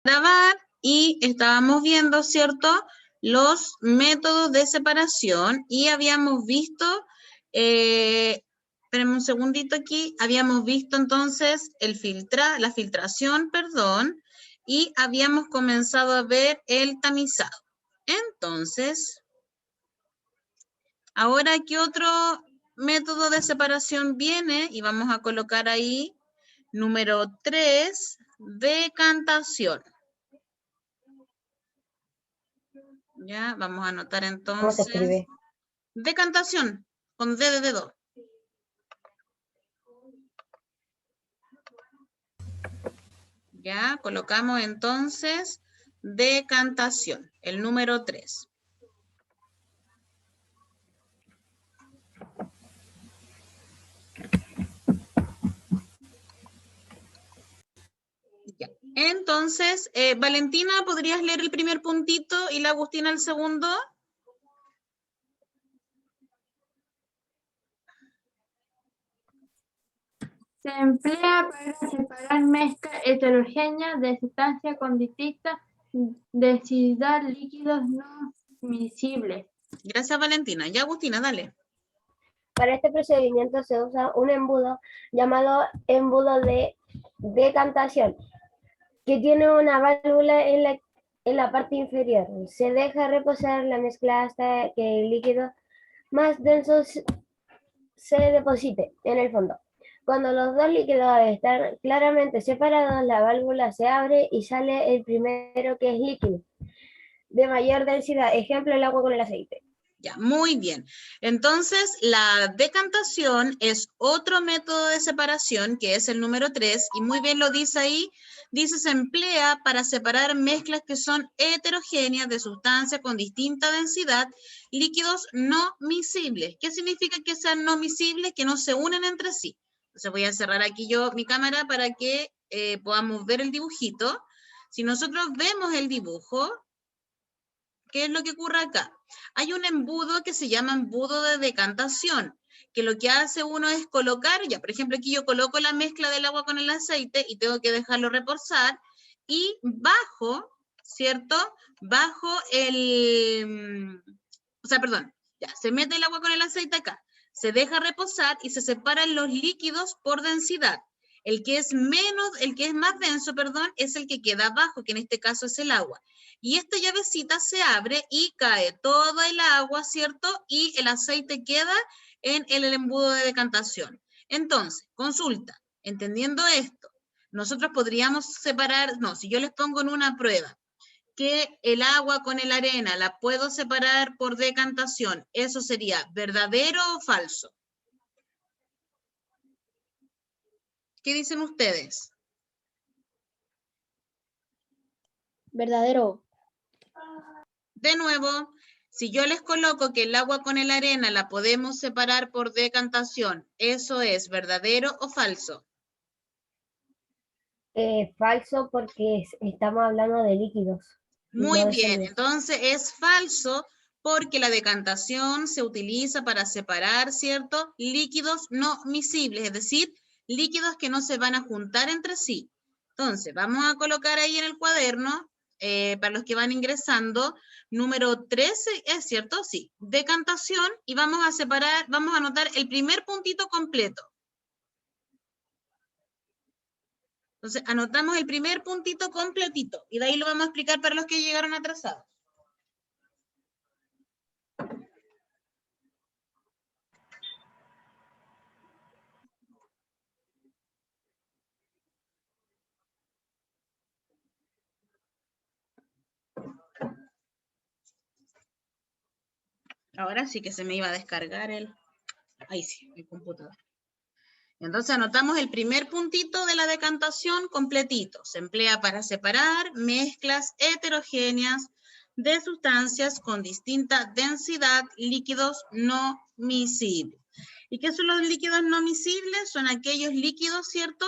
grabar y estábamos viendo, ¿cierto?, los métodos de separación y habíamos visto, espérenme un segundito aquí, habíamos visto entonces la filtración, perdón, y habíamos comenzado a ver el tamizado. Entonces, ahora, ¿qué otro método de separación viene? Y vamos a colocar ahí, número 3, decantación. Ya, vamos a anotar entonces. ¿Cómo se escribe? Decantación, con D de dedo. Ya, colocamos entonces decantación, el número 3. Ya. Entonces, Valentina, ¿podrías leer el primer puntito y la Agustina el segundo? Se emplea para separar mezclas heterogéneas de sustancias con distinta densidad, líquidos no miscibles. Gracias, Valentina. Ya, Agustina, dale. Para este procedimiento se usa un embudo llamado embudo de decantación, que tiene una válvula en la parte inferior. Se deja reposar la mezcla hasta que el líquido más denso se deposite en el fondo. Cuando los dos líquidos están claramente separados, la válvula se abre y sale el primero, que es líquido de mayor densidad. Ejemplo, el agua con el aceite. Ya, muy bien. Entonces, la decantación es otro método de separación, que es el número 3, y muy bien lo dice ahí, dice se emplea para separar mezclas que son heterogéneas de sustancias con distinta densidad, líquidos no miscibles. ¿Qué significa que sean no miscibles? Que no se unen entre sí. Entonces voy a cerrar aquí yo mi cámara para que podamos ver el dibujito. Si nosotros vemos el dibujo, ¿qué es lo que ocurre acá? Hay un embudo que se llama embudo de decantación, que lo que hace uno es colocar, ya por ejemplo aquí yo coloco la mezcla del agua con el aceite y tengo que dejarlo reposar, y bajo, ¿cierto? Bajo ya, se mete el agua con el aceite acá, se deja reposar y se separan los líquidos por densidad. El que es más denso, perdón, es el que queda abajo, que en este caso es el agua. Y esta llavecita se abre y cae toda el agua, ¿cierto? Y el aceite queda en el embudo de decantación. Entonces, consulta, entendiendo esto, nosotros podríamos separar, no, si yo les pongo en una prueba que el agua con la arena la puedo separar por decantación, ¿eso sería verdadero o falso? ¿Qué dicen ustedes? Verdadero. De nuevo, si yo les coloco que el agua con la arena la podemos separar por decantación, ¿eso es verdadero o falso? Falso, porque estamos hablando de líquidos. Muy No de bien, sólidos. entonces es falso porque la decantación se utiliza para separar, ¿cierto?, líquidos no miscibles, es decir, líquidos que no se van a juntar entre sí. Entonces, vamos a colocar ahí en el cuaderno, para los que van ingresando, número 13, ¿es cierto? Sí, decantación, y vamos a separar, vamos a anotar el primer puntito completo. Entonces, anotamos el primer puntito completito, y de ahí lo vamos a explicar para los que llegaron atrasados. Ahora sí que se me iba a descargar ahí sí, el computador. Entonces anotamos el primer puntito de la decantación completito. Se emplea para separar mezclas heterogéneas de sustancias con distinta densidad, líquidos no miscibles. ¿Y qué son los líquidos no miscibles? Son aquellos líquidos, ¿cierto?,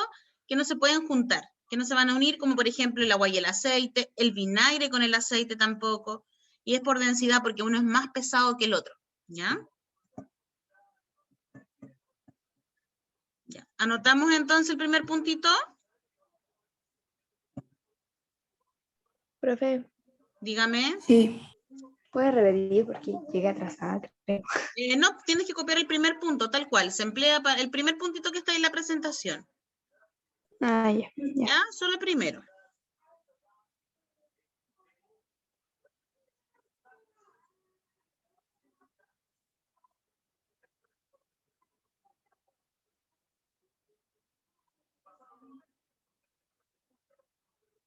que no se pueden juntar, que no se van a unir, como por ejemplo el agua y el aceite, el vinagre con el aceite tampoco, y es por densidad porque uno es más pesado que el otro, ¿ya? Ya. ¿Anotamos entonces el primer puntito? Profe, Dígame. sí. ¿Puede repetir porque llegué atrasada, creo? No, tienes que copiar el primer punto, tal cual. Se emplea para el primer puntito que está en la presentación. Ah, ya. ¿Ya? Solo el primero.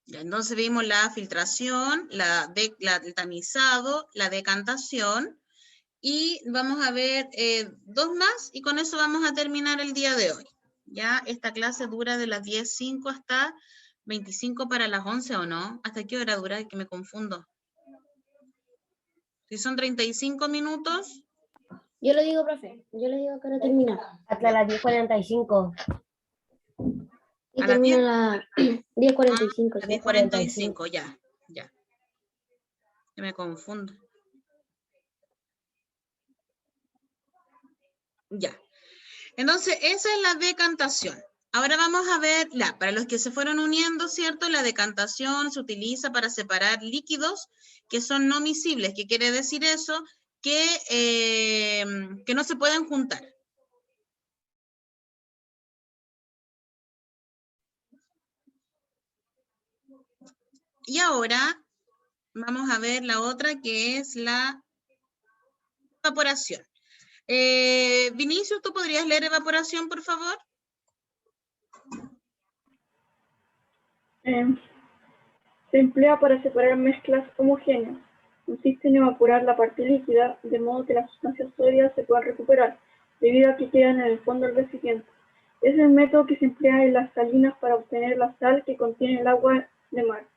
Ya, entonces vimos la filtración, el tamizado, la decantación, y vamos a ver dos más, y con eso vamos a terminar el día de hoy. Ya, esta clase dura de las 10:05 hasta 25 para las 11, ¿o no? ¿Hasta qué hora dura? Que me confundo. Si son 35 minutos, Yo le digo, profe, yo le digo que ahora termina. Hasta las 10:45. Y ¿A las termina 10? a las 10:45. a sí. 10:45, ya. Me confundo. Ya. Entonces, esa es la decantación. Ahora vamos a ver, para los que se fueron uniendo, ¿cierto? La decantación se utiliza para separar líquidos que son no miscibles. ¿Qué quiere decir eso? Que no se pueden juntar. Y ahora vamos a ver la otra, que es la evaporación. Vinicius, ¿tú podrías leer evaporación, por favor? Se emplea para separar mezclas homogéneas. Consiste en evaporar la parte líquida, de modo que las sustancias sólidas se puedan recuperar, debido a que quedan en el fondo del recipiente. Es el método que se emplea en las salinas para obtener la sal que contiene el agua de mar.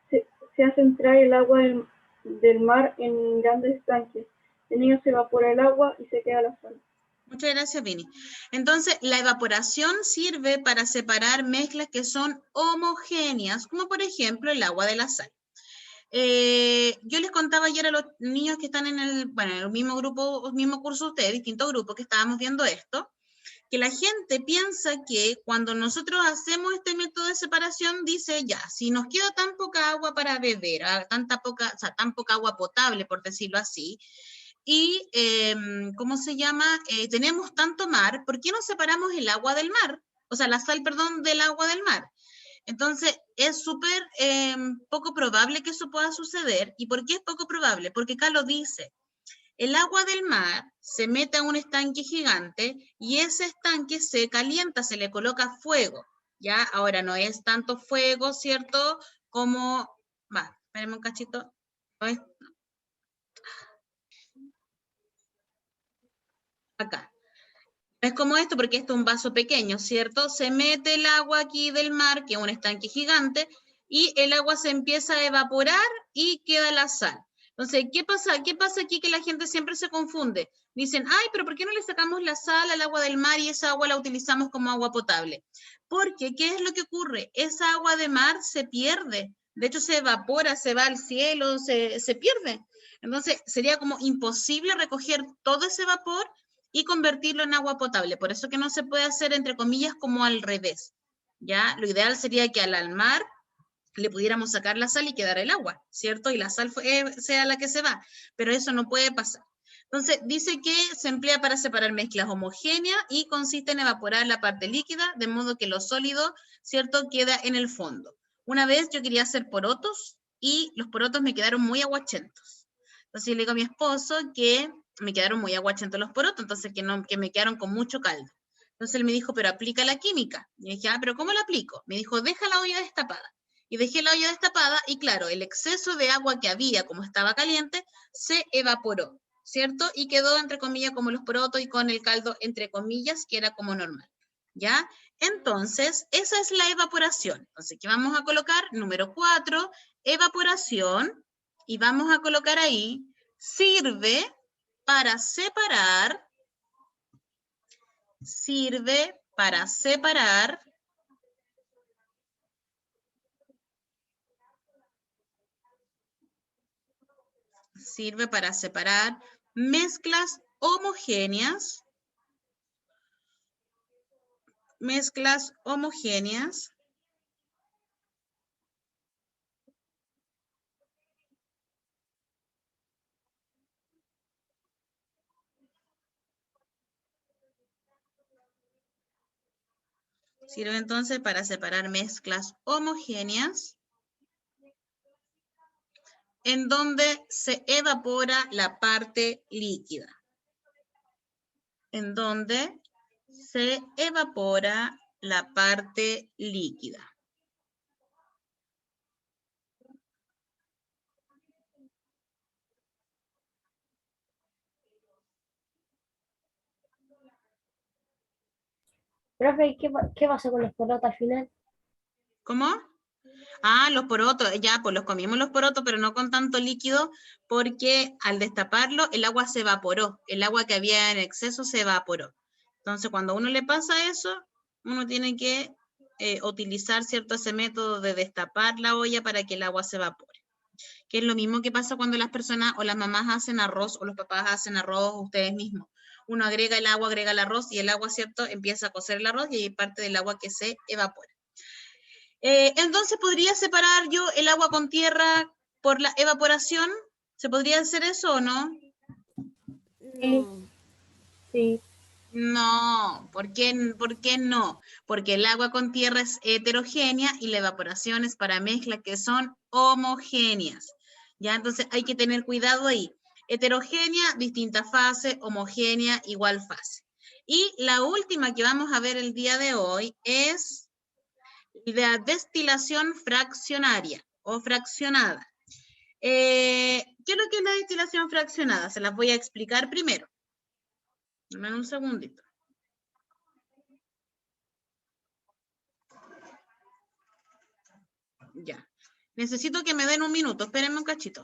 Se hace entrar el agua del mar en grandes estanques. En ellos se evapora el agua y se queda la sal. Muchas gracias, Vini. Entonces, la evaporación sirve para separar mezclas que son homogéneas, como por ejemplo el agua de la sal. Yo les contaba ayer a los niños que están en el mismo grupo, el mismo curso de ustedes, distintos grupos que estábamos viendo esto, que la gente piensa que cuando nosotros hacemos este método de separación, dice ya, si nos queda tan poca agua para beber, tan poca agua potable, por decirlo así, y, ¿cómo se llama? Tenemos tanto mar, ¿por qué no separamos el agua del mar? O sea, la sal, perdón, del agua del mar. Entonces, es súper poco probable que eso pueda suceder. ¿Y por qué es poco probable? Porque acá lo dice. El agua del mar se mete a un estanque gigante y ese estanque se calienta, se le coloca fuego. ¿Ya? Ahora, no es tanto fuego, ¿cierto? Como... espérenme un cachito. No es, acá. No es como esto, porque esto es un vaso pequeño, ¿cierto? Se mete el agua aquí del mar, que es un estanque gigante, y el agua se empieza a evaporar y queda la sal. Entonces, ¿qué pasa? ¿Qué pasa aquí que la gente siempre se confunde? Dicen, ay, pero ¿por qué no le sacamos la sal al agua del mar y esa agua la utilizamos como agua potable? Porque, ¿qué es lo que ocurre? Esa agua de mar se pierde. De hecho, se evapora, se va al cielo, se pierde. Entonces, sería como imposible recoger todo ese vapor y convertirlo en agua potable. Por eso que no se puede hacer, entre comillas, como al revés. ¿Ya? Lo ideal sería que al mar le pudiéramos sacar la sal y quedar el agua, ¿cierto? Y la sal sea la que se va, pero eso no puede pasar. Entonces, dice que se emplea para separar mezclas homogéneas y consiste en evaporar la parte líquida, de modo que lo sólido, ¿cierto?, queda en el fondo. Una vez yo quería hacer porotos y los porotos me quedaron muy aguachentos. Entonces le digo a mi esposo que me quedaron muy aguachentos los porotos, entonces que me quedaron con mucho caldo. Entonces él me dijo, pero aplica la química. Y dije, pero ¿cómo la aplico? Me dijo, deja la olla destapada. Y dejé la olla destapada y claro, el exceso de agua que había, como estaba caliente, se evaporó, ¿cierto? Y quedó, entre comillas, como los porotos y con el caldo, entre comillas, que era como normal, ¿ya? Entonces, esa es la evaporación. Entonces, ¿qué vamos a colocar? Número 4, evaporación, y vamos a colocar ahí, sirve para separar, mezclas homogéneas, Sirve entonces para separar mezclas homogéneas en donde se evapora la parte líquida. En donde se evapora la parte líquida. Profe, ¿qué pasó con los porotos al final? ¿Cómo? Ah, los porotos, ya, pues los comimos los porotos, pero no con tanto líquido, porque al destaparlo, el agua se evaporó. El agua que había en exceso se evaporó. Entonces, cuando a uno le pasa eso, uno tiene que utilizar, ¿cierto?, ese método de destapar la olla para que el agua se evapore. Que es lo mismo que pasa cuando las personas o las mamás hacen arroz o los papás hacen arroz ustedes mismos. Uno agrega el agua, agrega el arroz y el agua, ¿cierto?, empieza a cocer el arroz y hay parte del agua que se evapora. Entonces, ¿podría separar yo el agua con tierra por la evaporación? ¿Se podría hacer eso o no? Sí. No, ¿por qué no? Porque el agua con tierra es heterogénea y la evaporación es para mezclas que son homogéneas. ¿Ya? Entonces hay que tener cuidado ahí. Heterogénea, distinta fase, homogénea, igual fase. Y la última que vamos a ver el día de hoy es la destilación fraccionaria o fraccionada. ¿Qué es lo que es la destilación fraccionada? Se las voy a explicar primero. Dame un segundito. Ya. Necesito que me den un minuto. Espérenme un cachito.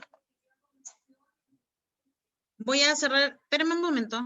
Voy a cerrar. Espérenme un momento.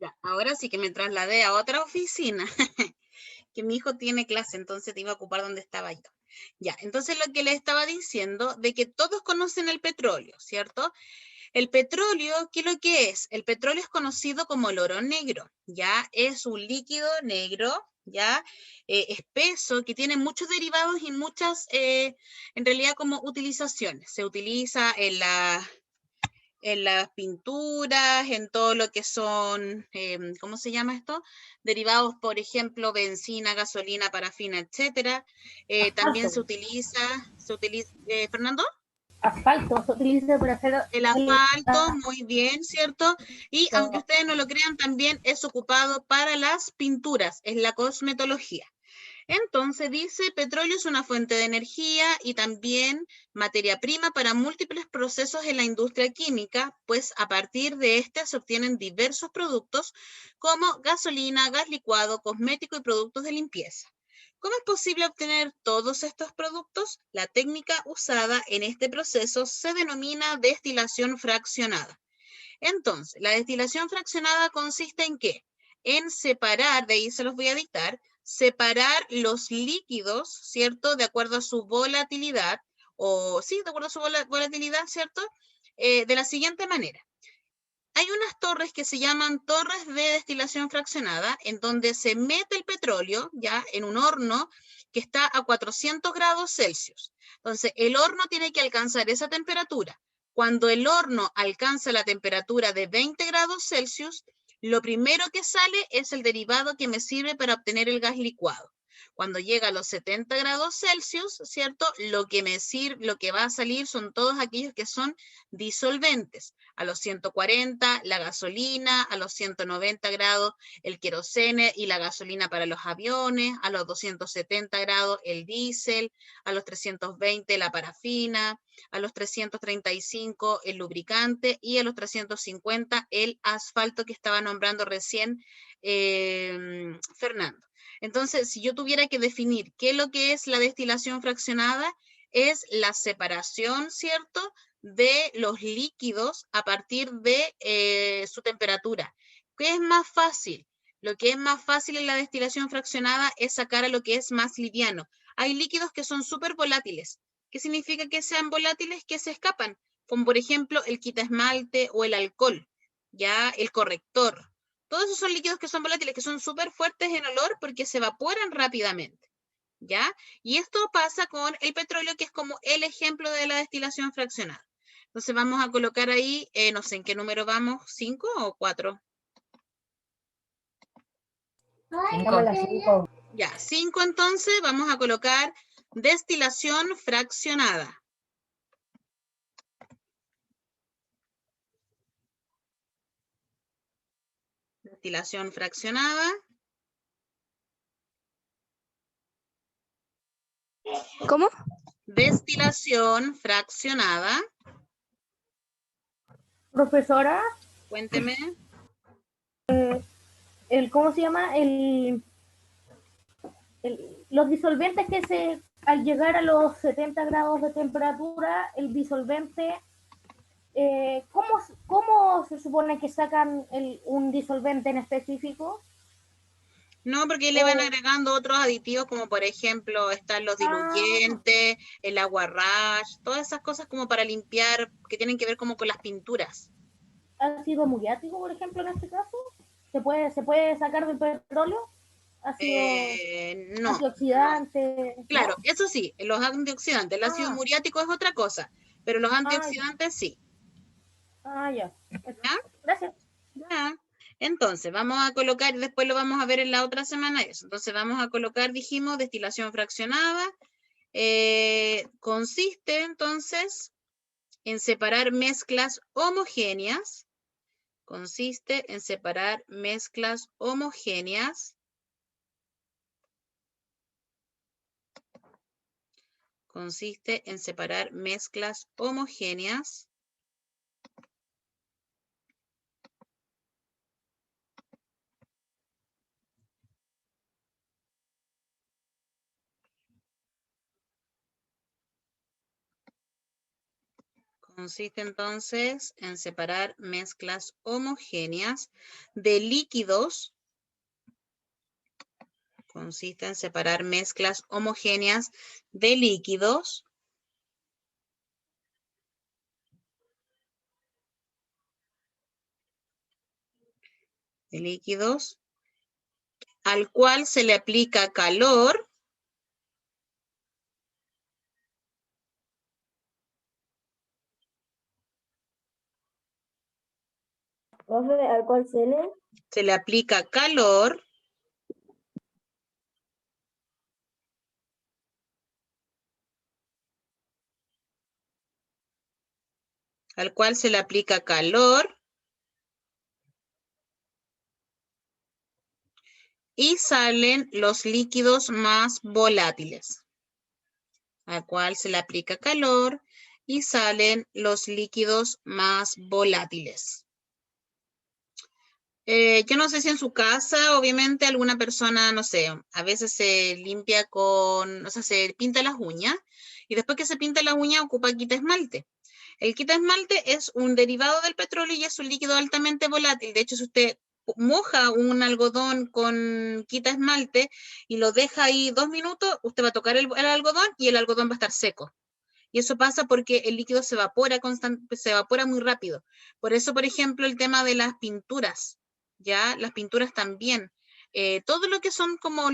Ya, ahora sí que me trasladé a otra oficina, que mi hijo tiene clase, entonces te iba a ocupar donde estaba yo. Ya, entonces lo que le estaba diciendo, de que todos conocen el petróleo, ¿cierto? El petróleo, ¿qué es lo que es? El petróleo es conocido como el oro negro, ¿ya? Es un líquido negro, ¿ya? Espeso, que tiene muchos derivados y muchas, en realidad, como utilizaciones. Se utiliza en las pinturas, en todo lo que son, ¿cómo se llama esto? Derivados, por ejemplo, benzina, gasolina, parafina, etcétera. También se utiliza, ¿Fernando? Asfalto se utiliza para hacer El asfalto, muy bien, ¿cierto? Y aunque ustedes no lo crean, también es ocupado para las pinturas, es la cosmetología. Entonces dice, petróleo es una fuente de energía y también materia prima para múltiples procesos en la industria química, pues a partir de este se obtienen diversos productos como gasolina, gas licuado, cosmético y productos de limpieza. ¿Cómo es posible obtener todos estos productos? La técnica usada en este proceso se denomina destilación fraccionada. Entonces, la destilación fraccionada consiste en ¿qué? En separar, de ahí se los voy a dictar, separar los líquidos, ¿cierto? De acuerdo a su volatilidad, o sí, de acuerdo a su volatilidad, ¿cierto? De la siguiente manera. Hay unas torres que se llaman torres de destilación fraccionada, en donde se mete el petróleo, ya, en un horno que está a 400 grados Celsius. Entonces, el horno tiene que alcanzar esa temperatura. Cuando el horno alcanza la temperatura de 20 grados Celsius, lo primero que sale es el derivado que me sirve para obtener el gas licuado. Cuando llega a los 70 grados Celsius, ¿cierto? Lo que va a salir son todos aquellos que son disolventes. A los 140, la gasolina, a los 190 grados, el querosene y la gasolina para los aviones, a los 270 grados, el diésel, a los 320, la parafina, a los 335, el lubricante, y a los 350, el asfalto que estaba nombrando recién Fernando. Entonces, si yo tuviera que definir qué es lo que es la destilación fraccionada, es la separación, ¿cierto?, de los líquidos a partir de su temperatura. ¿Qué es más fácil? Lo que es más fácil en la destilación fraccionada es sacar a lo que es más liviano. Hay líquidos que son súper volátiles. ¿Qué significa que sean volátiles? Que se escapan, como por ejemplo el quitaesmalte o el alcohol, ya el corrector. Todos esos son líquidos que son volátiles, que son súper fuertes en olor porque se evaporan rápidamente, ¿ya? Y esto pasa con el petróleo, que es como el ejemplo de la destilación fraccionada. Entonces vamos a colocar ahí, no sé en qué número vamos, 5 o 4. Vamos a las 5. Ya, 5 entonces, vamos a colocar destilación fraccionada. Destilación fraccionada. ¿Cómo? Destilación fraccionada. Profesora, Cuénteme. ¿cómo se llama? Los disolventes al llegar a los 70 grados de temperatura, el disolvente, ¿cómo se supone que sacan un disolvente en específico? No, porque le van agregando otros aditivos, como por ejemplo están los diluyentes, el aguarrás, todas esas cosas como para limpiar, que tienen que ver como con las pinturas. ¿Ácido muriático, por ejemplo, en este caso? ¿Se puede sacar del petróleo? No. Antioxidante. Claro, eso sí, los antioxidantes. El ácido muriático es otra cosa, pero los antioxidantes sí. Ya. ¿Ya? Gracias. Ya. Entonces, vamos a colocar, después lo vamos a ver en la otra semana eso. Entonces, vamos a colocar, dijimos, destilación fraccionada. Consiste, entonces, en separar mezclas homogéneas. Consiste en separar mezclas homogéneas. Consiste en separar mezclas homogéneas. Consiste entonces en separar mezclas homogéneas de líquidos. Consiste en separar mezclas homogéneas de líquidos. De líquidos, al cual se le aplica calor. Profe, ¿al cual Se le aplica calor. Al cual se le aplica calor. Y salen los líquidos más volátiles. Al cual se le aplica calor y salen los líquidos más volátiles. Yo no sé si en su casa, obviamente, alguna persona, no sé, a veces se limpia con, o sea, se pinta las uñas, y después que se pinta las uñas ocupa quitaesmalte. El quitaesmalte es un derivado del petróleo y es un líquido altamente volátil. De hecho, si usted moja un algodón con quitaesmalte y lo deja ahí 2 minutos, usted va a tocar el algodón y el algodón va a estar seco. Y eso pasa porque el líquido se evapora muy rápido. Por eso, por ejemplo, el tema de las pinturas, ¿ya? Las pinturas también. Todo lo que son como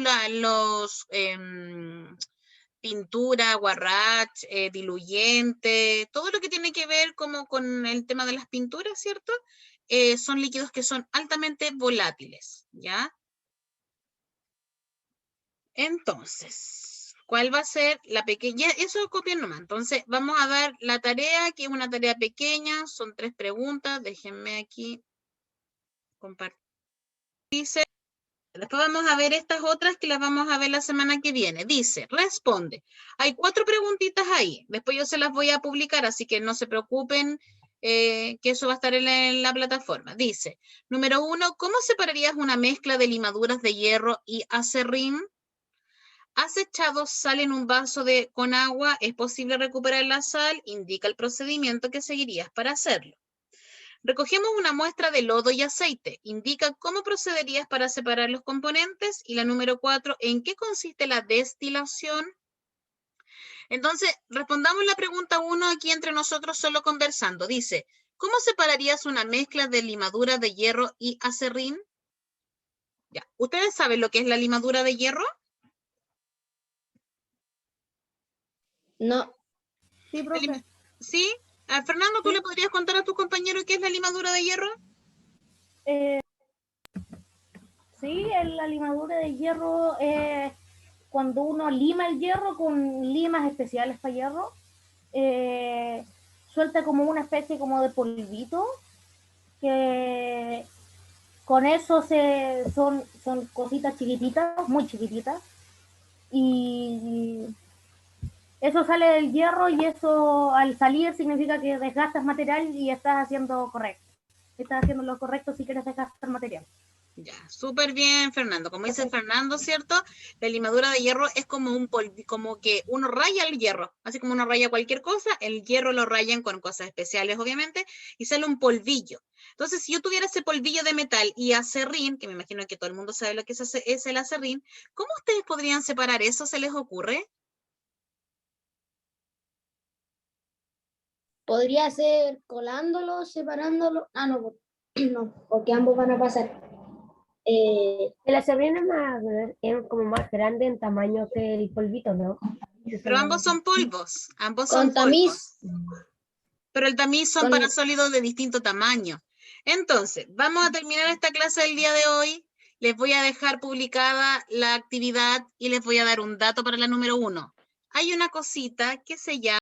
pintura, guarrach, diluyente, todo lo que tiene que ver como con el tema de las pinturas, ¿cierto? Son líquidos que son altamente volátiles, ¿ya? Entonces, ¿cuál va a ser la pequeña? Eso copien nomás. Entonces, vamos a dar la tarea, que es una tarea pequeña, son 3 preguntas, déjenme aquí compartir. Dice, después vamos a ver estas otras que las vamos a ver la semana que viene. Dice, responde. Hay 4 preguntitas ahí. Después yo se las voy a publicar, así que no se preocupen que eso va a estar en la plataforma. Dice, número 1, ¿cómo separarías una mezcla de limaduras de hierro y acerrín? Has echado sal en un vaso con agua, ¿es posible recuperar la sal? Indica el procedimiento que seguirías para hacerlo. Recogemos una muestra de lodo y aceite. Indica cómo procederías para separar los componentes. Y la número 4, ¿en qué consiste la destilación? Entonces, respondamos la pregunta 1 aquí entre nosotros solo conversando. Dice, ¿cómo separarías una mezcla de limadura de hierro y acerrín? Ya. ¿Ustedes saben lo que es la limadura de hierro? No, Sí, profe. ¿Sí? Fernando, ¿tú le podrías contar a tu compañero qué es la limadura de hierro? Sí, la limadura de hierro es cuando uno lima el hierro con limas especiales para hierro, suelta como una especie como de polvito, que con eso son cositas chiquititas, muy chiquititas, y eso sale del hierro y eso al salir significa que desgastas material y estás haciendo correcto. Estás haciendo lo correcto si quieres desgastar material. Ya, súper bien, Fernando. Como dice Fernando, ¿cierto? La limadura de hierro es como como que uno raya el hierro, así como uno raya cualquier cosa, el hierro lo rayan con cosas especiales, obviamente, y sale un polvillo. Entonces, si yo tuviera ese polvillo de metal y acerrín, que me imagino que todo el mundo sabe lo que es el acerrín, ¿cómo ustedes podrían separar eso? ¿Se les ocurre? podría ser colándolo, separándolo. Ah, no, no, porque ambos van a pasar. El acerrín es como más grande en tamaño que el polvito, ¿no? Pero ambos son polvos, ambos Con son tamiz. polvos. Pero el tamiz son Con- para sólidos de distinto tamaño. Entonces, vamos a terminar esta clase del día de hoy. Les voy a dejar publicada la actividad y les voy a dar un dato para la número 1. Hay una cosita que se llama